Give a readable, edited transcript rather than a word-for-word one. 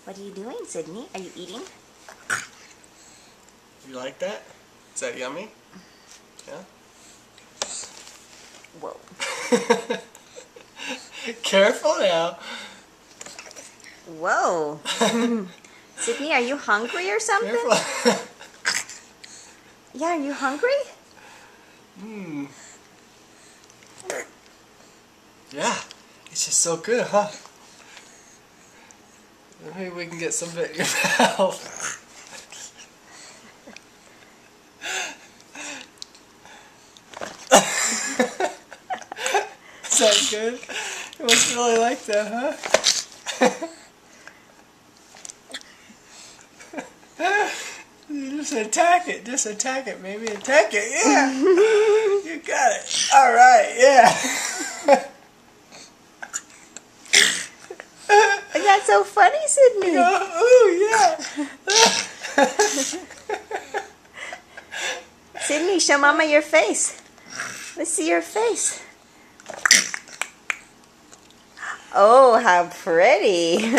What are you doing, Sydney? Are you eating? You like that? Is that yummy? Yeah? Whoa. Careful now. Whoa. Sydney, are you hungry or something? Careful. Yeah, are you hungry? Yeah, it's just so good, huh? Maybe we can get some of it in your mouth. Is that good? You must really like that, huh? Just attack it. Just attack it, maybe. Attack it. Yeah. You got it. All right. Yeah. Isn't that so funny, Sydney? Oh, yeah. Sydney, show Mama your face. Let's see your face. Oh, how pretty.